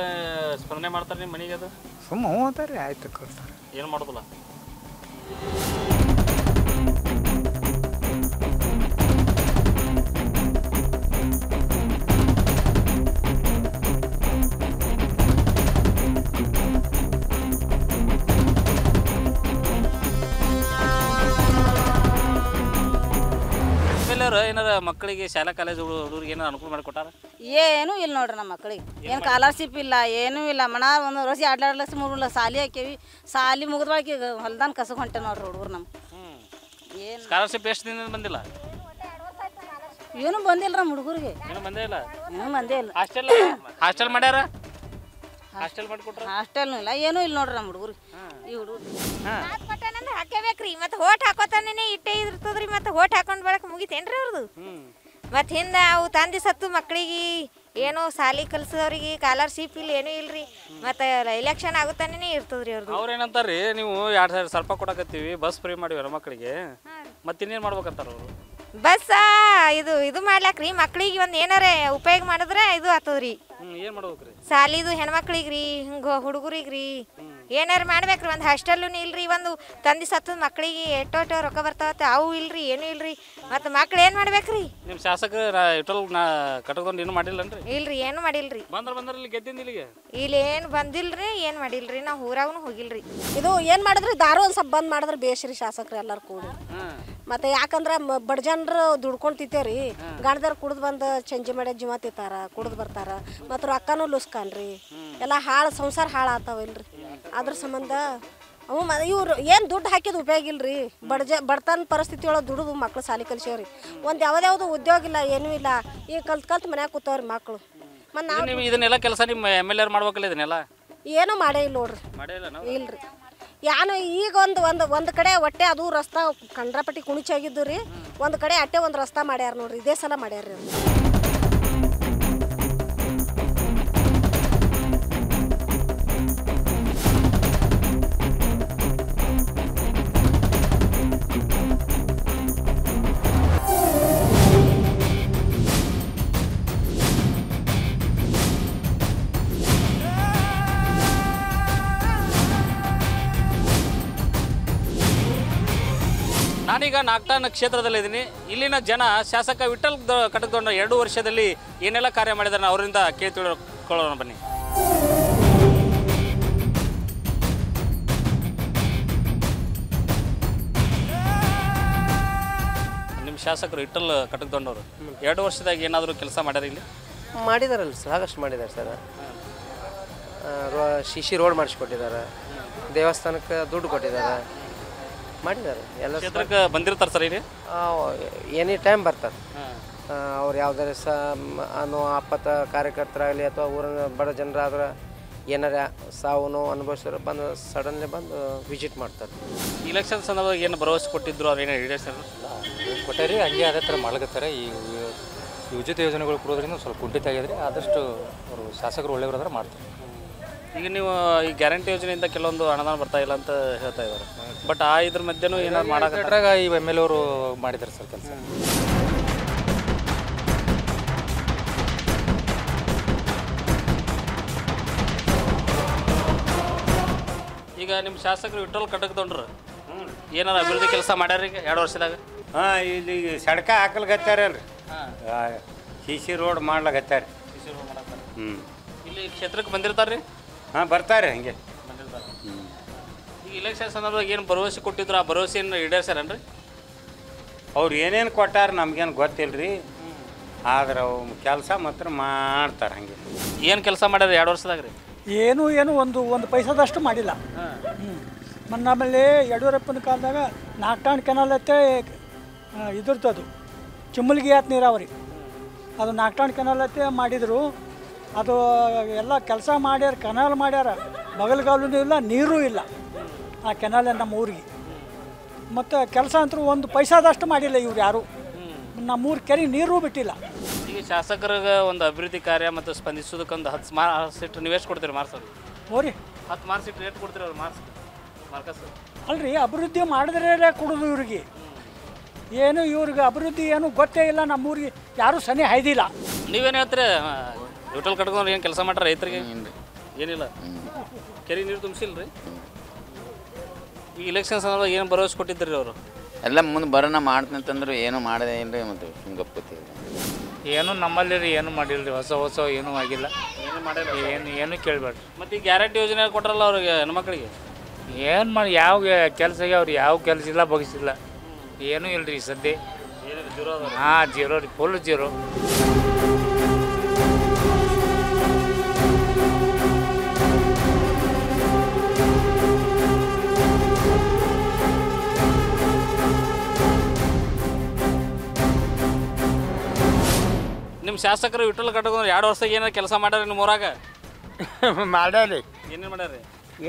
ಸ್ಪಂದನೆ ಮಾಡ್ತಾರೆ ನಿಮ್ಮ ಮನೆಗೆ? ಅದು ಸುಮ್ಮ ಹ್ಞೂ ಅಂತಾರೆ, ಆಯ್ತು ಕೊಡ್ತಾರೆ, ಏನು ಮಾಡೋದಿಲ್ಲ. ಏನಾರ ಮಕ್ಕಳಿಗೆ ಶಾಲಾ ಕಾಲೇಜ್ ಹುಡುಗರಿಗೆ ಏನಾರು ಅನುಕೂಲ ಮಾಡಿಕೊಟ್ಟಾರ? ಏನೂ ಇಲ್ಲ ನೋಡ್ರಿ ನಮ್ಮ ಮಕ್ಕಳಿಗೆ. ಏನು ಸ್ಕಾಲರ್ಶಿಪ್ ಇಲ್ಲ, ಏನೂ ಇಲ್ಲ. ಮನ 1 ವರ್ಷ 2 ಲಕ್ಷ 3 ಲಕ್ಷ ಸಾಲಿ ಹಾಕೇವಿ. ಸಾಲಿ ಮುಗಿದ ಬಳಕೆ ಹೊಲ್ದಾನ ಕಸಕ್ಕೆ ಹೊಂಟೆ ನೋಡ್ರಿ ಹುಡುಗರು. ನಮ್ಮ ಏನು ಸ್ಕಾಲರ್ಶಿಪ್ ಎಷ್ಟು ದಿನದಿಂದ ಬಂದಿಲ್ಲ? ಏನೂ ಬಂದಿಲ್ಲ ನಮ್ಮ ಹುಡುಗರಿಗೆ. ಏನು ಬಂದೇ ಇಲ್ಲ? ಏನೂ ಬಂದೇ ಇಲ್ಲ. ಹಾಸ್ಟೆಲ್ ಮಾಡ್ಯಾರ? ಹಾಸ್ಟೆಲ್ ಮಾಡಿಕೊಟ್ರ? ಹಾಸ್ಟೆಲ್ನೂ ಇಲ್ಲ, ಏನೂ ಇಲ್ಲ ನೋಡ್ರಿ ನಮ್ಮ ಹುಡುಗರು. ಈ ಹುಡುಗರು ಹಾಕೇಬೇಕ್ರಿ. ಮತ್ತೆ ಹೋಟ್ ಹಾಕೋತಾನೆ ಇಟ್ಟೇ ಇರ್ತದ್ರಿ. ಮತ್ತೆ ಹೋಟ್ ಹಾಕೊಂಡ್ ಬಳಕ ಮುಗಿತೇನ್ರಿ ಅವ್ರದ್ದು. ಮತ್ತೆ ಹಿಂದೆ ಅವು ತಂದಿ ಸತ್ತು ಮಕ್ಕಳಿಗೆ ಏನೋ ಸಾಲಿ ಕಲ್ಸದವ್ರಿಗೆ ಸ್ಕಾಲರ್ಶಿಪ್ ಇಲ್ಲ, ಏನೂ ಇಲ್ರಿ. ಮತ್ತೆ ಎಲೆಕ್ಷನ್ ಆಗುತ್ತಾನೆ ಇರ್ತದ್ರಿ ಅವ್ರದ್ದು. ಅವ್ರು ಏನಂತಾರ್ರಿ, ನೀವು 2,000 ರೂಪಾಯಿ ಕೊಡಕತ್ತೀವಿ, ಬಸ್ ಫ್ರೀ ಮಾಡಿವಿ ಮಕ್ಕಳಿಗೆ, ಮತ್ತೆ ಇನ್ನೇನು ಮಾಡ್ಬೇಕಂತಾರ ಅವರು? ಬಸ್ ಇದು ಮಾಡ್ಲಾಕ್ರಿ. ಮಕ್ಕಳಿಗೆ ಒಂದು ಏನಾರ ಉಪಯೋಗ ಮಾಡಿದ್ರೆ ಇದು ಆತದ್ರಿ. ಏನು ಮಾಡ್ಬೇಕ್ರಿ? ಸಾಲಿದು ಹೆಣ್ಮಕ್ಳಿಗ್ರಿ, ಹಿಂಗೆ ಹುಡುಗರಿಗ್ರಿ ಏನಾರ ಮಾಡ್ಬೇಕ್ರಿ. ಒಂದು ಹಾಸ್ಟೆಲ್ಲು ಇಲ್ರಿ. ಒಂದು ತಂದಿ ಸತ್ತದ ಮಕ್ಕಳಿಗೆ ಎಷ್ಟೋ ರೊಕ್ಕ ಬರ್ತಾವತ್ತ, ಅವು ಇಲ್ರಿ, ಏನೂ ಇಲ್ರಿ. ಮತ್ತು ಮಕ್ಳು ಏನು ಮಾಡ್ಬೇಕ್ರಿ? ನಿಮ್ಮ ಶಾಸಕರು ವಿಠಲ್ ಕಟಗೂರು ಏನು ಮಾಡಿಲ್ಲನ್ರಿ? ಇಲ್ರಿ, ಏನು ಮಾಡಿಲ್ರಿ. ಬಂದ್ರ ಇಲ್ಲಿ ಗೆದ್ದಿಂದ ಇಲ್ಲಿಗೆ ಇಲ್ಲಿ ಏನು ಬಂದಿಲ್ರಿ, ಏನು ಮಾಡಿಲ್ರಿ. ನಾವು ಊರಾಗೂ ಹೋಗಿಲ್ರಿ. ಇದು ಏನು ಮಾಡಿದ್ರಿ, ದಾರು ಒಂದು ಸ್ವಲ್ಪ ಬಂದ್ ಮಾಡಿದ್ರೆ ಬೇಸ್ರಿ ಶಾಸಕರು ಎಲ್ಲರೂ ಕೂಡಿ. ಮತ್ತೆ ಯಾಕಂದ್ರೆ ಬಡ ಜನರು ದುಡ್ಕೊಂಡು ತಿಂತೇವ್ರಿ. ಗಂಡದವ್ರು ಕುಡ್ದು ಬಂದು ಚಂಜಿ ಮಾಡಿ ಜೀವ ತಿಂತಾರ, ಕುಡ್ದು ಬರ್ತಾರ. ಮತ್ತು ರೊಕ್ಕನೂ ಲುಸ್ಕನ್ರಿ, ಎಲ್ಲ ಹಾಳು ಸಂಸಾರ ಹಾಳು ಆತಾವಿಲ್ರಿ. ಅದ್ರ ಸಂಬಂಧ ಅವು ಇವ್ರು ಏನು ದುಡ್ಡು ಹಾಕಿದ ಉಪಯೋಗ ಇಲ್ರಿ. ಬಡತನ ಪರಿಸ್ಥಿತಿ ಒಳಗೆ ದುಡಿದು ಮಕ್ಳು ಸಾಲಿ ಕಲ್ಸೇವ್ರಿ. ಒಂದು ಯಾವ್ದು ಉದ್ಯೋಗ ಇಲ್ಲ, ಏನೂ ಇಲ್ಲ. ಈಗ ಕಲ್ತು ಮನ್ಯಾಗ ಕೂತವ್ರಿ ಮಕ್ಕಳು. ಮತ್ತು ನಾವು ಇದನ್ನೆಲ್ಲ ಕೆಲಸ ನಿಮ್ಮ MLA ಮಾಡ್ಬೇಕಲ್ಲ ಇದನ್ನೆಲ್ಲ? ಏನೂ ಮಾಡೇ ಇಲ್ಲ ನೋಡ್ರಿ. ಇಲ್ರಿ. ಯಾನು ಈಗ ಒಂದು ಕಡೆ ಒಟ್ಟೆ ಅದು ರಸ್ತಾ ಕಂಡ್ರಾಪಟ್ಟಿ ಕುಣಿಚಾಗಿದ್ದು ರೀ. ಒಂದು ಕಡೆ ಅಟ್ಟೆ ಒಂದು ರಸ್ತಾ ಮಾಡ್ಯಾರ ನೋಡ್ರಿ, ಇದೇ ಸಲ ಮಾಡ್ಯಾರ ರೀ. ನಾನೀಗ ನಾಗ್ಟಾನ್ ಕ್ಷೇತ್ರದಲ್ಲಿದ್ದೀನಿ. ಇಲ್ಲಿನ ಜನ ಶಾಸಕ ವಿಠಲ್ ಕಟಕದೊಂಡ 2 ವರ್ಷದಲ್ಲಿ ಏನೆಲ್ಲ ಕಾರ್ಯ ಮಾಡಿದಾರೆ ಅವರಿಂದ ಕೇಳಿ ತಿಳ್ಕೊಳ್ಳೋಣ ಬನ್ನಿ. ನಿಮ್ಮ ಶಾಸಕರು ವಿಠಲ್ ಕಟಕದೊಂಡವರು 2 ವರ್ಷದಾಗ ಏನಾದರೂ ಕೆಲಸ ಮಾಡ್ಯಾರ ಇಲ್ಲಿ? ಮಾಡಿದಾರಲ್ಲ, ಸಾಕಷ್ಟು ಮಾಡಿದ್ದಾರೆ ಸರ್. ಶಿಶಿ ರೋಡ್ ಮಾಡಿಸ್ಕೊಟ್ಟಿದ್ದಾರೆ, ದೇವಸ್ಥಾನಕ್ಕೆ ದುಡ್ಡು ಕೊಟ್ಟಿದ್ದಾರೆ, ಮಾಡಿದ್ದಾರೆ. ಎಲ್ಲ ಕ್ಷೇತ್ರಕ್ಕೆ ಬಂದಿರ್ತಾರೆ ಸರ್ ಇಲ್ಲಿ? ಎನಿ ಟೈಮ್ ಬರ್ತಾರೆ. ಅವ್ರು ಯಾವುದಾರ ಅನ್ನೋ ಆಪತ್ತ ಕಾರ್ಯಕರ್ತರಾಗಲಿ ಅಥವಾ ಊರಿನ ಬಡ ಜನರಾದ್ರೆ ಏನಾರ ಸಾವು ನೋವು ಅನುಭವಿಸಿದ್ರೆ ಬಂದು ಸಡನ್ಲಿ ಬಂದು ವಿಸಿಟ್ ಮಾಡ್ತಾರೆ. ಇಲೆಕ್ಷನ್ ಸಂದರ್ಭದಾಗ ಏನು ಭರವಸೆ ಕೊಟ್ಟಿದ್ರು ಅವ್ರು ಏನೋ ಈಡೇರಿಸ್ಯಾರ? ಕೊಟ್ಟಾರಿ, ಹಂಗೆ ಅದೇ ಥರ ಮಾಡ್ಲತ್ತಾರೆ. ಈ ಉಚಿತ ಯೋಜನೆಗಳು ಕೊಡೋದ್ರಿಂದ ಸ್ವಲ್ಪ ಕುಂಠಿತ ಆಗಿದ್ರೆ ಆದಷ್ಟು ಅವರು ಶಾಸಕರು ಒಳ್ಳೆಯವರಾದ್ರೆ ಮಾಡ್ತಾರೆ. ಈಗ ನೀವು ಈ ಗ್ಯಾರಂಟಿ ಯೋಜನೆಯಿಂದ ಕೆಲವೊಂದು ಅನುದಾನ ಬರ್ತಾ ಇಲ್ಲ ಅಂತ ಹೇಳ್ತಾ ಇದ್ದಾರೆ. ಬಟ್ ಇದ್ರ ಮಧ್ಯೆನೂ ಏನಾದ್ರು ಮಾಡೋದ್ರಾಗ ಈ MLA ಅವರು ಮಾಡಿದ್ದಾರೆ ಸರ್ ಕೆಲಸ. ಈಗ ನಿಮ್ಮ ಶಾಸಕರು ವಿಠಲ್ ಕಟಕದೊಂಡ್ರು ಏನಾರು ಅಭಿವೃದ್ಧಿ ಕೆಲಸ ಮಾಡ್ಯಾರ ಈಗ 2 ವರ್ಷದಾಗ? ಇಲ್ಲಿ ಸಡ್ಕ ಹಾಕಲ್ಗತ್ತಾರಲ್ರಿ, CC ರೋಡ್ ಮಾಡ್ಲಾಗತ್ತಾರ. ಇಲ್ಲಿ ಕ್ಷೇತ್ರಕ್ಕೆ ಬಂದಿರ್ತಾರೆ ರೀ? ಬರ್ತಾರೆ ಹಂಗೆ ಬಂದಿರ್ತಾರೆ. ಈಗ ಇಲೆಕ್ಷನ್ ಸಂದರ್ಭದಾಗ ಏನು ಭರವಸೆ ಕೊಟ್ಟಿದ್ರು, ಆ ಭರವಸೆಯನ್ನು ಈಡೇರ್ಸ್ಯಾರನ್ರಿ? ಅವ್ರು ಏನೇನು ಕೊಟ್ಟಾರ ನಮ್ಗೇನು ಗೊತ್ತಿಲ್ಲ ರೀ, ಆದ್ರೆ ಅವು ಕೆಲಸ ಮಾತ್ರ ಮಾಡ್ತಾರೆ. ಹಂಗೆ ಏನು ಕೆಲಸ ಮಾಡ್ಯಾರ 2 ವರ್ಷದಾಗ ರೀ? ಏನು ಒಂದು ಪೈಸಾದಷ್ಟು ಮಾಡಿಲ್ಲ. ಆಮೇಲೆ ಯಡಿಯೂರಪ್ಪನ ಕಾಲದಾಗ ನಾಗ್ಟಾಣ್ ಕೆನಾಲ್ ಐತೆ, ಇದ್ರದ್ದು ಚಿಮ್ಮಲ್ಗಿ ಆತ್ ನೀರಾವರಿ, ಅದು ನಾಗ್ಟಾಣ್ ಕೆನಾಲ್ ಐತೆ ಮಾಡಿದರು. ಅದು ಎಲ್ಲ ಕೆಲಸ ಮಾಡ್ಯಾರ, ಕೆನಾಲ್ ಮಾಡ್ಯಾರ, ಬಗಲ್ಗಾಲೂ ಇಲ್ಲ, ನೀರೂ ಇಲ್ಲ ಆ ಕೆನಾಲ್ ನಮ್ಮ ಊರಿಗೆ. ಮತ್ತು ಕೆಲಸ ಅಂತೂ ಒಂದು ಪೈಸಾದಷ್ಟು ಮಾಡಿಲ್ಲ ಇವ್ರು ಯಾರು. ನಮ್ಮೂರು ಕೆರೆ ನೀರೂ ಬಿಟ್ಟಿಲ್ಲ. ಈಗ ಶಾಸಕರಿಗೆ ಒಂದು ಅಭಿವೃದ್ಧಿ ಕಾರ್ಯ ಮತ್ತು ಸ್ಪಂದಿಸೋದಕ್ಕೆ ಒಂದು 10 ಮಾರ್ಕ್ಸ್ ಇಟ್ಟು ನೀವು ಎಷ್ಟು ಕೊಡ್ತೀರಿ ಮಾರ್ಕ್ಸ್? ಅವ್ರಿಗೆ ಹೋರಿ 10 ಮಾರ್ಕ್ಸ್ ಇಟ್ಟು ರೇಟ್ ಕೊಡ್ತೀರಿ ಅವ್ರು ಮಾರ್ಕಸ್? ಅಲ್ರಿ, ಅಭಿವೃದ್ಧಿ ಮಾಡಿದ್ರೆ ಕೊಡೋದು ಇವ್ರಿಗೆ. ಏನು ಇವ್ರಿಗೆ ಅಭಿವೃದ್ಧಿ ಏನು ಗೊತ್ತೇ ಇಲ್ಲ. ನಮ್ಮೂರಿಗೆ ಯಾರೂ ಸನಿ ಹಾಯ್ದಿಲ್ಲ. ನೀವೇನು ಹೇಳ್ತೀರಿ? ವಿಠಲ್ ಕಟ್ಕೊಂಡು ಏನು ಕೆಲಸ ಮಾಡ್ರೆ ರೈತರಿಗೆ? ಏನಿಲ್ಲ, ಕೆರೆ ನೀರು ತುಂಬಿಸಿಲ್ಲ ರೀ. ಈ ಇಲೆಕ್ಷನ್ ಸಂದರ್ಭದಾಗ ಏನು ಭರವಸೆ ಕೊಟ್ಟಿದ್ರಿ ಅವರು? ಎಲ್ಲ ಮುಂದೆ ಬರೋಣ ಮಾಡ್ತೀನಿ ಅಂತಂದ್ರೆ ಏನು ಮಾಡದೇ ಇಲ್ಲ ರೀ. ಮತ್ತು ಹಿಂಗಪ್ಪತ್ತೀವಿ ಏನು ನಮ್ಮಲ್ಲಿ ರೀ ಏನು ಮಾಡಿಲ್ಲ ರೀ. ಹೊಸ ಏನೂ ಆಗಿಲ್ಲ, ಏನು ಮಾಡಿಲ್ಲ, ಏನು ಕೇಳಬೇಡ್ರಿ. ಮತ್ತು ಈ ಗ್ಯಾರಂಟಿ ಯೋಜನೆ ಕೊಟ್ರಲ್ಲ ಅವ್ರಿಗೆ ಹೆಣ್ಮಕ್ಳಿಗೆ, ಏನು ಮಾಡಿ ಯಾವ ಕೆಲಸಗೆ ಅವ್ರು ಯಾವ ಕೆಲಸ ಇಲ್ಲ, ಬಗ್ಸಿಲ್ಲ, ಏನೂ ಇಲ್ಲ ರೀ ಸದ್ಯ. ಹಾಂ, ಜೀರೋ ರೀ, ಫುಲ್ ಜೀರೋ. ನಿಮ್ಮ ಶಾಸಕರು ವಿಠಲ್ ಕಟ್ಕೊಂಡು 2 ವರ್ಷ ಏನಾರು ಕೆಲಸ ಮಾಡ್ಯಾರ ನಿಮ್ಮ ಊರಾಗ? ಮಾಡ್ಯಾರಿ. ಏನೇನು ಮಾಡ್ಯಾರ?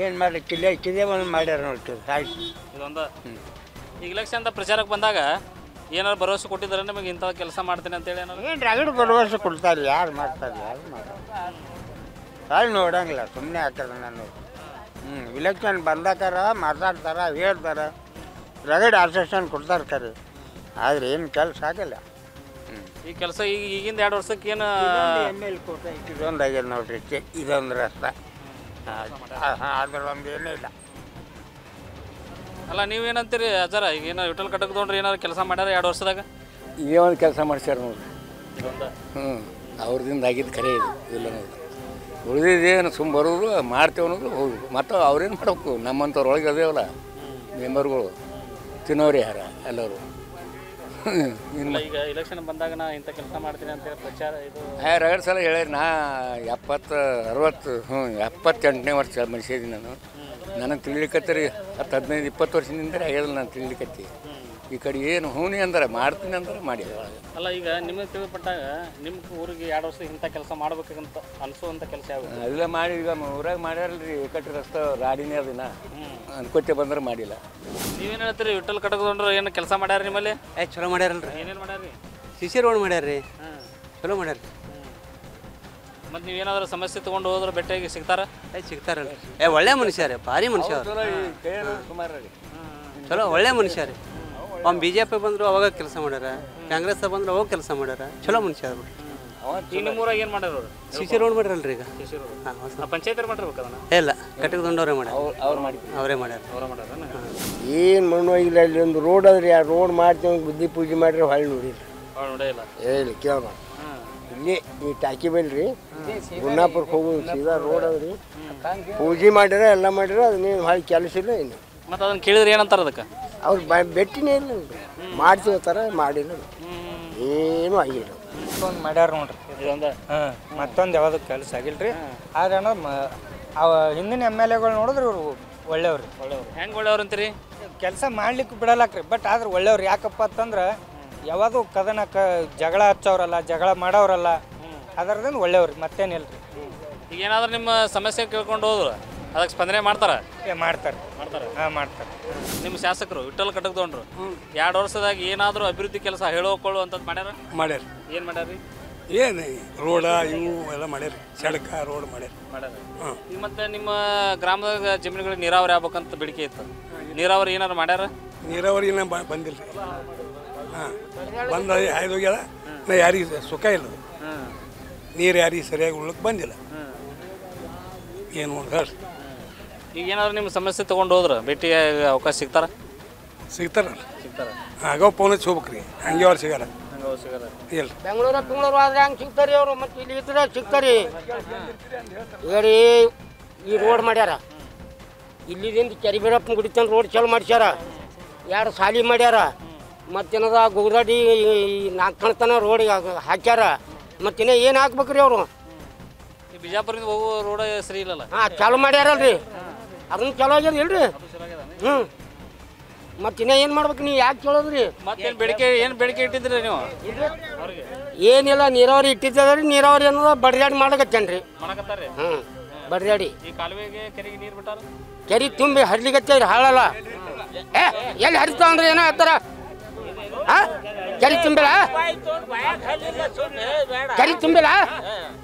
ಏನು ಮಾಡಿ ಕಿದೆ ಒಂದು ಮಾಡ್ಯಾರ ನೋಡ್ತೀವಿ ಆಯ್ತು. ಇದೊಂದು ಈಗ ಇಲೆಕ್ಷನ್ ಅಂತ ಪ್ರಚಾರಕ್ಕೆ ಬಂದಾಗ ಏನಾರು ಭರವಸೆ ಕೊಟ್ಟಿದ್ದಾರೆ ನಿಮಗೆ ಇಂಥ ಕೆಲಸ ಮಾಡ್ತೀನಿ ಅಂತೇಳಿ? ಏನು ರಗಡ್ ಭರವಸೆ ಕೊಡ್ತಾರೆ, ಯಾರು ಮಾಡ್ತಾರೆ? ಯಾರು ಮಾಡ್ತಾರೆ? ಯಾರು ನೋಡಂಗಿಲ್ಲ, ಸುಮ್ಮನೆ ಹಾಕ್ಯಾರ ನಾನು. ಇಲೆಕ್ಷನ್ ಬಂದಾಕಾರ ಮಾತಾಡ್ತಾರೆ, ಹೇಳ್ತಾರೆ, ರಗಡ್ ಆಶ್ವಾಸನೆ ಕೊಡ್ತಾರೆ ಕರೆ, ಆದರೆ ಏನು ಕೆಲಸ ಆಗಿಲ್ಲ. ಈ ಕೆಲಸ ಈಗಿಂದ 2 ವರ್ಷಕ್ಕೆ ಏನು ML ಕೊಟ್ಟ ಇದೊಂದು ಆಗ್ಯದ ನೋಡ್ರಿ, ಇದೊಂದು ರಸ್ತೆ, ಅದ್ರೊಂದು ಏನೂ ಇಲ್ಲ. ಅಲ್ಲ ನೀವೇನಂತೀರಿ ಅಜರ? ಈಗ ಏನೋ ವಿಠಲ್ ಕಟಕದೊಂಡ್ರು ಏನಾರು ಕೆಲಸ ಮಾಡ್ಯಾರ 2 ವರ್ಷದಾಗ? ಇದೇ ಒಂದು ಕೆಲಸ ಮಾಡ್ಸ್ಯಾರ ನೋಡ್ರಿ. ಅವ್ರದಿಂದ ಆಗಿದ್ದು ಖರೆ ಇದು ಇಲ್ಲ ನೋಡ್ರಿ. ಉಳಿದಿದ್ದೇನು ಸುಮ್ಮ ಬರೋದು ಮಾಡ್ತೇವೆ ಅನ್ನೋದು ಹೋಗುದು. ಮತ್ತು ಅವ್ರೇನು ಮಾಡಬೇಕು? ನಮ್ಮಂಥವ್ರು ಒಳಗೆ ಅದೇವಲ್ಲ ಮೆಂಬರ್ಗಳು, ತಿನ್ನೋರು ಯಾರ ಎಲ್ಲರೂ. ಈಗ ಇಲೆಕ್ಷನ್ ಬಂದಾಗ ನಾ ಇಂಥ ಕೆಲಸ ಮಾಡ್ತೀನಿ ಅಂತ ಪ್ರಚಾರ ಇದು ರಗಡ್ ಸಲ ಹೇಳಿ ನಾ 78ನೇ ವರ್ಷ ಮನುಷ್ಯದಿ ನಾನು. ನನಗೆ ತಿಳಿಲಿಕ್ಕತ್ತೀರಿ 10-15-20 ವರ್ಷದಿಂದ ಆಗ್ಯದಲ್ಲ ನಾನು ತಿಳಿಲಿಕ್ಕತ್ತಿ. ಈ ಕಡೆ ಏನು ಹೂನಿ ಅಂದ್ರೆ ಮಾಡ್ತೀನಿ ಅಂದ್ರೆ ಮಾಡಿ. ಅಲ್ಲ ಈಗ ನಿಮಗೆ ತಿಳಿಪಟ್ಟಾಗ ನಿಮ್ಮ ಊರಿಗೆ 2 ವರ್ಷ ಇಂಥ ಕೆಲಸ ಮಾಡ್ಬೇಕಂತ ಅನಿಸುವಂಥ ಕೆಲಸ ಯಾವುದು? ಅದೆಲ್ಲ ಮಾಡಿ ಈಗ ಊರಾಗ ಮಾಡ್ಯಾರಲ್ರಿ, ಕಟ್ಟಿ ರಸ್ತೆ ರಾಡಿನೇ ಅದನ್ನ ಅನ್ಕೊತ್ತೆ ಬಂದ್ರೆ ಮಾಡಿಲ್ಲ. ನೀವೇನು ಹೇಳ್ತೀರಿ? ವಿಠಲ್ ಕಟಕದೊಂಡ್ರು ಏನು ಕೆಲಸ ಮಾಡ್ಯಾರ ನಿಮ್ಮಲ್ಲಿ? ಚಲೋ ಮಾಡ್ಯಾರಲ್ರಿ. ಏನೇನು ಮಾಡ್ಯಾರ? CC ರೋಡ್ ಮಾಡ್ಯಾರ್ರಿ, ಚಲೋ ಮಾಡ್ಯಾರ. ಮತ್ತು ನೀವೇನಾದ್ರೂ ಸಮಸ್ಯೆ ತೊಗೊಂಡು ಹೋದ್ರೆ ಭೇಟಿಯಾಗಿ ಸಿಗ್ತಾರ? ಸಿಗ್ತಾರಲ್ಲ. ಒಳ್ಳೆ ಮನುಷ್ಯ ರೀ, ಭಾರಿ ಮನುಷ್ಯ. ಚಲೋ ಒಳ್ಳೆ ಮನುಷ್ಯ ರೀ. BJP ಬಂದರು ಅವಾಗ ಕೆಲಸ ಮಾಡ್ಯಾರ, ಕಾಂಗ್ರೆಸ್ ಬಂದ್ರು ಅವಾಗ ಕೆಲಸ ಮಾಡ್ಯಾರ. ಚಲೋ ಮನುಷ್ಯ. ಈಗ ನಿಮ್ಮೂರಾಗ ಏನು ಮಾಡ್ಯಾರ ಅವರು ಸಿಸಿ ರೋಡ್ ಮಾಡ್ರಲ್ರಿ ಈಗ ಪಂಚಾಯತ್ ಮಾಡಿರ್ಬೇಕು ಅದನ್ನ ಇಲ್ಲ ಕಟ್ಟಿಗೆದೊಂಡವ್ರೆ ಮಾಡ್ಯಾರ ಅವ್ರು ಮಾಡಿ ಅವರೇ ಮಾಡ್ಯಾರ ಏನು ಮಣ್ಣು ಇಲ್ಲ ಇಲ್ಲಿ ಒಂದು ರೋಡ್ ಅದ್ರಿ ಆ ರೋಡ್ ಮಾಡ್ತೀವಿ ಬುದ್ಧಿ ಪೂಜೆ ಮಾಡ್ರಿ ಹೊಳ್ಳಿ ನೋಡಿಲ್ಲ ನೋಡಿಲ್ಲ ಹೇಳಿ ಕೇಳ ಇಲ್ಲಿ ಈ ಟಾಕಿ ಬಲ್ರಿ ಗುನ್ನಾಪುರಕ್ಕೆ ಹೋಗೋದು ಸೀದಾ ರೋಡ್ ಅದ್ರಿ ಪೂಜೆ ಮಾಡ್ಯಾರ ಎಲ್ಲ ಮಾಡ್ಯಾರ ಅದನ್ನೇನು ಹೊಳ್ಳಿ ಕೆಲಸ ಇಲ್ಲ ಏನು ಮತ್ತೆ ಅದನ್ನ ಕೇಳಿದ್ರೆ ಏನಂತಾರ ಅದಕ್ಕೆ ಅವ್ರು ಬೆಟ್ಟಿನೇ ಇಲ್ಲ ಮಾಡ್ತೀವತ್ತಾರ ಮಾಡಿಲ್ಲ ಏನೂ ಆಗಿಲ್ಲ ಒಂದು ಮಾಡ್ಯಾರ ನೋಡ್ರಿ ಹಾಂ ಮತ್ತೊಂದು ಯಾವುದು ಕೆಲಸ ಆಗಿಲ್ರಿ ಆದ್ರೆ ಅವ ಹಿಂದಿನ ಎಮ್ ಎಲ್ ಎಗಳು ನೋಡಿದ್ರೆ ಇವರು ಒಳ್ಳೆಯವ್ರಿ ಹೆಂಗೆ ಒಳ್ಳೆಯವ್ರು ಅಂತೀರಿ ಕೆಲಸ ಮಾಡ್ಲಿಕ್ಕೆ ಬಿಡಲಕ್ರಿ ಬಟ್ ಆದ್ರೆ ಒಳ್ಳೆಯವ್ರು ಯಾಕಪ್ಪ ಅಂತಂದ್ರೆ ಯಾವುದು ಕದನ ಜಗಳ ಹಚ್ಚೋರಲ್ಲ ಜಗಳ ಮಾಡೋರಲ್ಲ ಅದರದಿಂದ ಒಳ್ಳೆಯವ್ರಿ ಮತ್ತೇನಿಲ್ರಿ ಈಗ ಏನಾದ್ರೂ ನಿಮ್ಮ ಸಮಸ್ಯೆ ಕೇಳ್ಕೊಂಡು ಹೋದ್ರು ಅದಕ್ಕೆ ಸ್ಪಂದನೆ ಮಾಡ್ತಾರ ಮಾಡ್ತಾರೆ ಹಾಂ ಮಾಡ್ತಾರೆ ನಿಮ್ಮ ಶಾಸಕರು ವಿಠ್ಠಲ್ ಕಟಕ್ದೊಂಡ್ರು 2 ವರ್ಷದಾಗ ಏನಾದರೂ ಅಭಿವೃದ್ಧಿ ಕೆಲಸ ಹೇಳೋಕೊಳ್ಳು ಅಂತಂದು ಮಾಡ್ಯಾರ ಮಾಡ್ಯಾರ ಏನು ಮಾಡ್ಯಾರ್ರಿ ಏನು ರೋಡ ಇವು ಎಲ್ಲ ಮಾಡ್ಯಾರ ಸಡಕ ರೋಡ್ ಮಾಡ್ಯಾರ ಈಗ ಮತ್ತೆ ನಿಮ್ಮ ಗ್ರಾಮದಾಗ ಜಮೀನುಗಳಿಗೆ ನೀರಾವರಿ ಆಗ್ಬೇಕಂತ ಬೇಡಿಕೆ ಇತ್ತು ನೀರಾವರಿ ಏನಾರು ಮಾಡ್ಯಾರ ನೀರಾವರಿ ಏನೋ ಬಂದಿಲ್ಲ ರೀ ಹಾಂ ಬಂದ ಹೋಗ್ಯಾರ ನಾ ಯಾರಿಗೆ ಸುಖ ಇಲ್ಲ ನೀರು ಯಾರಿಗೆ ಸರಿಯಾಗಿ ಉಳ್ಳಕ್ಕೆ ಬಂದಿಲ್ಲ ಏನು ಮಾಡಿ ಈಗ ಏನಾದ್ರು ನಿಮ್ಮ ಸಮಸ್ಯೆ ತೊಗೊಂಡು ಹೋದ್ರೆ ಭೇಟಿ ಅವಕಾಶ ಸಿಗ್ತಾರ ಸಿಗ್ತಾರಲ್ಲ ಆಗ ಫೋನ್ ಹಚ್ಚಿ ಹೋಗ್ಬೇಕ್ರಿ ಹಂಗೆ ಅವ್ರು ಸಿಗಲ್ಲ ಇಲ್ಲ ಬೆಂಗಳೂರು ಆದ್ರೆ ಹಂಗೆ ಸಿಗ್ತಾರೆ ಅವರು ಮತ್ತೆ ಇಲ್ಲಿ ಇದ್ರೆ ಸಿಗ್ತಾರೆ ಈಗ ರೀ ಈ ರೋಡ್ ಮಾಡ್ಯಾರ ಇಲ್ಲಿದಿಂದ ಕೆರಿಬೀರಪ್ಪನ ಗುಡಿ ತನಕ ರೋಡ್ ಚಾಲು ಮಾಡ್ಸ್ಯಾರ 2 ಸಾಲಿ ಮಾಡ್ಯಾರ ಮತ್ತೇನದ ಗುಗದಾಡಿ 4 ಕಣತನ ರೋಡ್ ಹಾಕ್ಯಾರ ಮತ್ತಿನ್ನ ಏನು ಹಾಕ್ಬೇಕ್ರಿ ಅವರು ಬಿಜಾಪುರದಿಂದ ಹೋಗೋ ರೋಡ್ ಸರಿ ಇಲ್ಲಲ್ಲ ಹಾಂ ಚಾಲು ಮಾಡ್ಯಾರಲ್ರಿ ಅದನ್ನ ಚಲೋ ಆಗ್ಯದ ಇಲ್ರಿ ಹ್ಞೂ ಮತ್ತಿನ್ನ ಏನು ಮಾಡ್ಬೇಕು ನೀವು ಯಾಕೆ ಕೇಳೋದ್ರಿ ಮತ್ತೇನು ಬೇಡಿಕೆ ಇಟ್ಟಿದ್ರಿ ನೀವು ಏನಿಲ್ಲ ನೀರಾವರಿ ಇಟ್ಟಿದ್ದದ್ರಿ ನೀರಾವರಿ ಅನ್ನೋದು ಬಡ್ದಾಡಿ ಮಾಡಕತ್ತೇನ್ರಿ ಹ್ಞೂ ಬಡ್ದಾಡಿ ಈ ಕಾಲುವೆಗೆ ಕೆರೆಗೆ ನೀರು ಬಿಟ್ಟಾರ ಕೆರೆ ತುಂಬಿ ಹರಿಲಿಕತ್ತೇವ್ರಿ ಹಾಳಲ್ಲ ಎಲ್ಲಿ ಹರಿತಾವ್ರಿ ಏನೋ ಹೇಳ್ತಾರ ಕೆರೆ ತುಂಬಿಲ್ಲ ಕೆರೆ ತುಂಬಿಲ್ಲ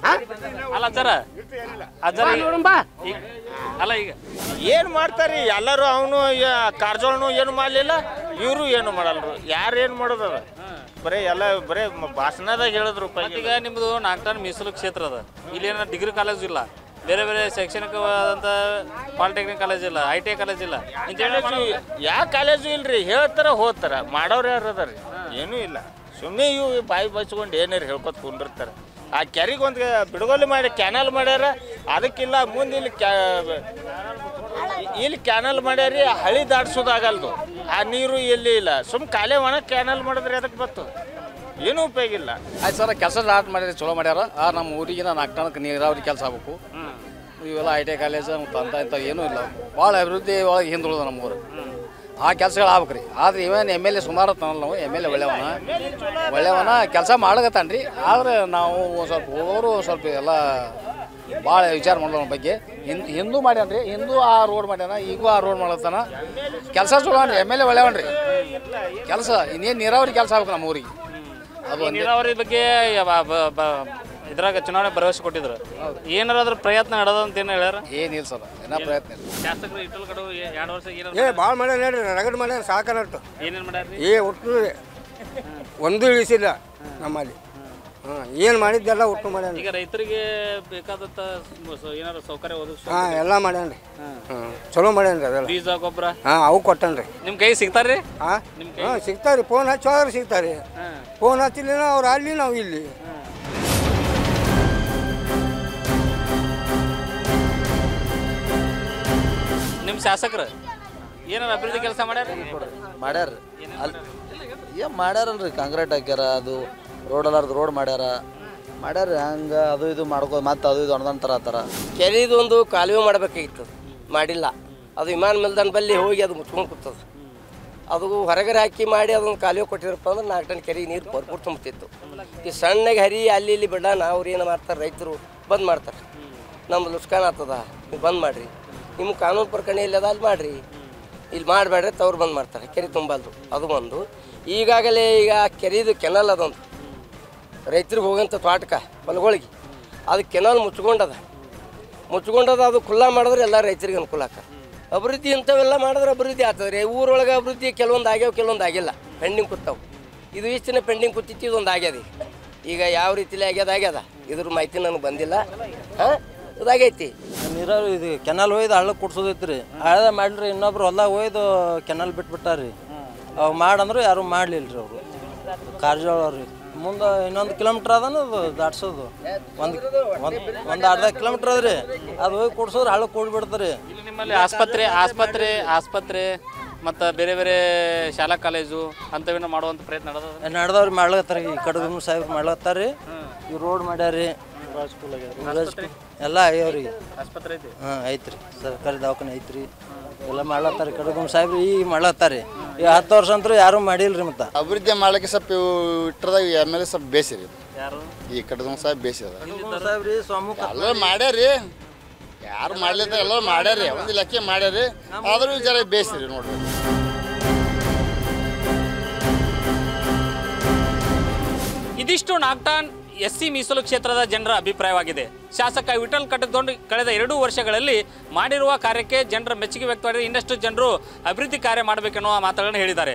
ಅಲ್ಲ ಅಲ್ಲ ಈಗ ಏನು ಮಾಡ್ತಾರಿ ಎಲ್ಲರೂ ಅವನು ಕಾರಜೋಳನು ಏನು ಮಾಡಲಿಲ್ಲ ಇವರು ಏನು ಮಾಡಲ್ರು ಯಾರು ಏನು ಮಾಡೋದದ ಬರೀ ಎಲ್ಲ ಬರೀ ಭಾಷಣದಾಗ ಹೇಳಿದ್ರು ಈಗ ನಿಮ್ಮದು ನಾಗ್ಟಾನ್ ಮೀಸಲು ಕ್ಷೇತ್ರ ಅದ ಇಲ್ಲಿ ಏನೋ ಡಿಗ್ರಿ ಕಾಲೇಜು ಇಲ್ಲ ಬೇರೆ ಬೇರೆ ಶೈಕ್ಷಣಿಕವಾದಂಥ ಪಾಲಿಟೆಕ್ನಿಕ್ ಕಾಲೇಜ್ ಇಲ್ಲ ITI ಕಾಲೇಜ್ ಇಲ್ಲ ಯಾವ ಕಾಲೇಜು ಇಲ್ರಿ ಹೇಳ್ತಾರ ಹೋಗ್ತಾರ ಮಾಡೋರು ಯಾರು ಅದಾರ ಏನೂ ಇಲ್ಲ ಸುಮ್ಮನೆ ಇವು ಬಾಯಿ ಬಚ್ಕೊಂಡು ಏನಾರು ಹೇಳ್ಕೊತ ಕುಂದಿರ್ತಾರೆ ಆ ಕೆರೆಗೆ ಒಂದು ಬಿಡುಗಡೆ ಮಾಡಿ ಕ್ಯಾನಲ್ ಮಾಡ್ಯಾರ ಅದಕ್ಕಿಲ್ಲ ಮುಂದೆ ಇಲ್ಲಿ ಕ್ಯಾನಲ್ ಮಾಡ್ಯಾರಿ ಹಳಿ ದಾಟ್ಸೋದಾಗಲ್ದು ಆ ನೀರು ಎಲ್ಲಿ ಇಲ್ಲ ಸುಮ್ಮ ಕಾಲೇ ಒಣ ಕ್ಯಾನಲ್ ಮಾಡಿದ್ರೆ ಅದಕ್ಕೆ ಬತ್ತು ಏನೂ ಉಪಯೋಗ ಇಲ್ಲ ಆಯ್ತು ಸರ್ ಕೆಲಸ ಸ್ಟಾರ್ಟ್ ಮಾಡಿದ್ರೆ ಚಲೋ ಮಾಡ್ಯಾರ ನಮ್ಮ ಊರಿಗೆ ನಾಲ್ಕು ನೀರಾವರಿ ಕೆಲಸ ಆಗ್ಬೇಕು ಇವೆಲ್ಲ ITI ಕಾಲೇಜು ಮತ್ತು ಇಂಥ ಏನೂ ಇಲ್ಲ ಭಾಳ ಅಭಿವೃದ್ಧಿ ಒಳಗೆ ಹಿಂದುಳಿದ ನಮ್ಮೂರು ಆ ಕೆಲಸಗಳು ಆಗ್ಬೇಕು ರೀ ಆದ್ರೆ ಇವನ್ MLA ಸುಮಾರು ತನಲ್ಲ ನಾವು MLA ಒಳ್ಳೆಯವನ ಕೆಲಸ ಮಾಡ್ಲಕತ್ತಾನ್ರಿ ಆದ್ರೆ ನಾವು ಸ್ವಲ್ಪ ಹೋಗೋರು ಸ್ವಲ್ಪ ಎಲ್ಲ ಭಾಳ ವಿಚಾರ ಮಾಡೋದ್ರ ಬಗ್ಗೆ ಹಿಂದೂ ಮಾಡ್ಯಾನ್ರಿ ಹಿಂದೂ ಆ ರೋಡ್ ಮಾಡ್ಯಾನ ಈಗೂ ಆ ರೋಡ್ ಮಾಡತ್ತಾನ ಕೆಲಸ ಚಲೋ ಅನ್ರಿ MLA ಒಳ್ಳೆಯವನ್ರಿ ಕೆಲಸ ಇನ್ನೇನು ನೀರಾವರಿ ಕೆಲಸ ಆಗ್ಬೇಕು ನಮ್ಮ ಊರಿಗೆ ಅದು ನೀರಾವರಿ ಬಗ್ಗೆ ಇದ್ರಾಗ ಚುನಾವಣೆ ಭರವಸೆ ಕೊಟ್ಟಿದ್ರು ಏನಾರ ಅದ್ರ ಪ್ರಯತ್ನ ನಡೆದ ಅಂತ ಏನು ಹೇಳ್ಯಾರ ಏನಿಲ್ಲ ಸರ್ ಏನೋ ಪ್ರಯತ್ನ ಇಲ್ಲ ಶಾಸಕರು ಇಟ್ಟಲ್ ಕಡೆ 2 ವರ್ಷ ಭಾಳ ಮಾಡ್ಯಾರ ಹೇಳ್ರಿ ರಗಡ್ ಮಾಡ್ಯಾರ ಸಾಕನಟ್ಟು ಏನೇನು ಮಾಡ್ಯಾರ ಒಟ್ಟು ಒಂದು ಇಳಿಸಿಲ್ಲ ನಮ್ಮಲ್ಲಿ ಹಾಂ ಏನು ಮಾಡಿದ್ದೆಲ್ಲ ಒಟ್ಟು ಮಾಡ್ಯಾನ ಈಗ ರೈತರಿಗೆ ಬೇಕಾದಂಥ ಏನಾರು ಸೌಕರ್ಯ ಒದಗಿಸ್ ಹಾಂ ಎಲ್ಲ ಮಾಡ್ಯಾನ್ರಿ ಚಲೋ ಮಾಡ್ಯಾನ್ರಿ ಅದೆಲ್ಲ ಬೀಜ ಗೊಬ್ಬರ ಹಾಂ ಅವು ಕೊಟ್ಟನ್ರಿ ನಿಮ್ಮ ಕೈ ಸಿಗ್ತಾರ್ರಿ ಹಾಂ ಸಿಗ್ತಾರ್ರಿ ಫೋನ್ ಹಚ್ಚೋದ್ರೆ ಸಿಗ್ತಾರೆ ಫೋನ್ ಹಚ್ಚಲಿಲ್ಲ ಅವ್ರು ಅಲ್ಲಿ ನಾವು ಇಲ್ಲಿ ನಿಮ್ಮ ಶಾಸಕರು ಏನಾರ ಅಭಿವೃದ್ಧಿ ಕೆಲಸ ಮಾಡ್ಯಾರ ಏನು ಮಾಡ್ಯಾರಲ್ರಿ ಕಾಂಕ್ರೀಟ್ ಹಾಕ್ಯಾರ ಅದು ರೋಡ್ ಅಲ್ಲಾರ್ದು ರೋಡ್ ಮಾಡ್ಯಾರ ಹಂಗೆ ಅದು ಇದು ಮಾಡ್ಕೋ ಮತ್ತೆ ಅದು ಇದು ಅನುದಾನ ಥರ ಕೆರೆದು ಒಂದು ಕಾಲುವೆ ಮಾಡಬೇಕಾಗಿತ್ತು ಮಾಡಿಲ್ಲ ಅದು ವಿಮಾನ ನಿಲ್ದಾಣ ಬಲ್ಲಿ ಹೋಗಿ ಅದು ಮುಚ್ಕೊಂಡು ಕೂತದ ಅದು ಹೊರಗಡೆ ಹಾಕಿ ಮಾಡಿ ಅದೊಂದು ಕಾಲುವೆ ಕೊಟ್ಟಿರಪ್ಪ ಅಂದ್ರೆ 4 ಟನ್ ಕೆರೆಗೆ ನೀರು ಭರ್ಪೂರ್ ತುಂಬುತ್ತಿತ್ತು ಈ ಸಣ್ಣಗೆ ಹರಿ ಅಲ್ಲಿ ಇಲ್ಲಿ ಬಿಡೋಣ ಅವ್ರು ಏನು ಮಾಡ್ತಾರೆ ರೈತರು ಬಂದ್ ಮಾಡ್ತಾರೆ ನಮ್ದು ಲುಸ್ಕಾನ್ ಆಗ್ತದ ನೀವು ಬಂದ್ ಮಾಡಿರಿ ನಿಮ್ಗೆ ಕಾನೂನು ಪ್ರಕರಣ ಇಲ್ಲದ ಅಲ್ಲಿ ಮಾಡಿರಿ ಇಲ್ಲಿ ಮಾಡಬೇಡ್ರಿ ತವ್ರು ಬಂದ್ ಮಾಡ್ತಾರೆ ಕೆರೆ ತುಂಬಲ್ದು ಅದು ಒಂದು ಈಗಾಗಲೇ ಈಗ ಕೆರೆದು ಕೆನಲ್ ಅದೊಂದು ರೈತರಿಗೆ ಹೋಗೋಂಥ ತೋಟಕ್ಕೆ ಹೊಲಗಳಿಗೆ ಅದು ಕೆನಲ್ ಮುಚ್ಕೊಂಡದ ಅದು ಖುಲ್ಲಾ ಮಾಡಿದ್ರೆ ಎಲ್ಲ ರೈತರಿಗೆ ಅನುಕೂಲ ಆಕ ಅಭಿವೃದ್ಧಿ ಇಂಥವೆಲ್ಲ ಮಾಡಿದ್ರೆ ಅಭಿವೃದ್ಧಿ ಆಗ್ತದೆ ರೀ ಊರೊಳಗೆ ಅಭಿವೃದ್ಧಿ ಕೆಲವೊಂದು ಆಗ್ಯಾವ ಕೆಲವೊಂದು ಆಗಿಲ್ಲ ಪೆಂಡಿಂಗ್ ಕೂತಾವು ಇದು ಇಷ್ಟು ದಿನ ಪೆಂಡಿಂಗ್ ಕೂತಿತ್ತು ಇದೊಂದು ಆಗ್ಯದ ಈಗ ಯಾವ ರೀತಿಲಿ ಆಗ್ಯದ ಇದ್ರ ಮಾಹಿತಿ ನನಗೆ ಬಂದಿಲ್ಲ. ಹಾಂ ಇದಾಗೈತಿ ನೀರಾವರಿ ಇದು ಕೆನಾಲ್ ಒಯ್ದು ಹಳ್ಳಕ್ಕೆ ಕುಡ್ಸೋದೈತಿ ರೀ. ಹಳ್ಳ ಮಾಡಿರಿ ಇನ್ನೊಬ್ರು ಹೊಲ್ದಾಗ ಒಯ್ದು ಕೆನಾಲ್ ಬಿಟ್ಬಿಟ್ಟಾರ್ರಿ. ಅವು ಮಾಡಂದ್ರು ಯಾರು ಮಾಡಲಿಲ್ಲ ರೀ ಅವರು ಕಾರ್ಜೋಳವ್ರಿ. ಮುಂದೆ ಇನ್ನೊಂದು ಕಿಲೋಮೀಟ್ರ್ ಅದನ್ನು ಅದು ದಾಟ್ಸೋದು ಒಂದು ಅರ್ಧ ಕಿಲೋಮೀಟ್ರ್ ಅದ್ರಿ. ಅದು ಹೋಗಿ ಕುಡ್ಸೋದ್ರೆ ಹಳ್ಳಕ್ಕೆ ಕೂಡ್ಬಿಡ್ತಾರೆ. ಇಲ್ಲಿ ನಿಮ್ಮಲ್ಲಿ ಆಸ್ಪತ್ರೆ ಮತ್ತು ಬೇರೆ ಬೇರೆ ಶಾಲಾ ಕಾಲೇಜು ಅಂಥವೇನೋ ಮಾಡುವಂಥ ಪ್ರಯತ್ನ ನಡೆದವ್ರಿ ಮಾಡ್ಲತ್ತಾರ. ಈ ಕಡಗಮ್ ಸಾಹೇಬ್ರು ಮಾಡ್ಲತ್ತಾರ ರೀ. ಈ ರೋಡ್ ಮಾಡ್ಯಾರಿ ಎಲ್ಲ ಆಗ್ಯಾವ್ರಿ. ಆಸ್ಪತ್ರೆ ಐತಿ? ಹಾಂ ಐತ್ರಿ, ಸರ್ಕಾರಿ ದವಾಖಾನೆ ಐತ್ರಿ. ಎಲ್ಲ ಮಾಡ್ಲತ್ತಾರ ಕಡಗಮ್ ಸಾಹೇಬ್ರು ಈಗ ಮಾಡ್ಲತ್ತಾರ. ಈ 10 ವರ್ಷ ಅಂತೂ ಯಾರು ಮಾಡಿಲ್ರಿ. ಮತ್ತು ಅಭಿವೃದ್ಧಿ ಮಾಡ್ಲಿಕ್ಕೆ ಸ್ವಲ್ಪ ಇಟ್ಟದಾಗ ಎಮ್.ಎಲ್.ಎ ಸ್ವಲ್ಪ ಬೇಸಿರಿ. ಈ ಕಡಗಮ್ ಸಾಹೇಬ್ ಬೇಸಿದ ಸಾಹೇಬ್ರಿ ಸ್ವಾಮಿ ಎಲ್ಲರೂ ಮಾಡ್ಯಾರಿ. ಯಾರು ಮಾಡ್ಲಿತ್ತ ಎಲ್ಲರೂ ಮಾಡ್ಯಾರಿ. ಒಂದು ಲೆಕ್ಕ ಮಾಡ್ಯಾರಿ. ಆದ್ರೂ ಜರ ಬೇಸಿರಿ ನೋಡ್ರಿ. ಇದಿಷ್ಟು ನಾಗ್ಟಾನ್ SC ಮೀಸಲು ಕ್ಷೇತ್ರದ ಜನರ ಅಭಿಪ್ರಾಯವಾಗಿದೆ. ಶಾಸಕ ವಿಠಲ್ ಕಟಕ್ದೊಂಡು ಕಳೆದ 2 ವರ್ಷಗಳಲ್ಲಿ ಮಾಡಿರುವ ಕಾರ್ಯಕ್ಕೆ ಜನರ ಮೆಚ್ಚುಗೆ ವ್ಯಕ್ತವಾಗಿದೆ. ಇನ್ನಷ್ಟು ಜನರು ಅಭಿವೃದ್ಧಿ ಕಾರ್ಯ ಮಾಡಬೇಕೆನ್ನುವ ಮಾತುಗಳನ್ನು ಹೇಳಿದ್ದಾರೆ.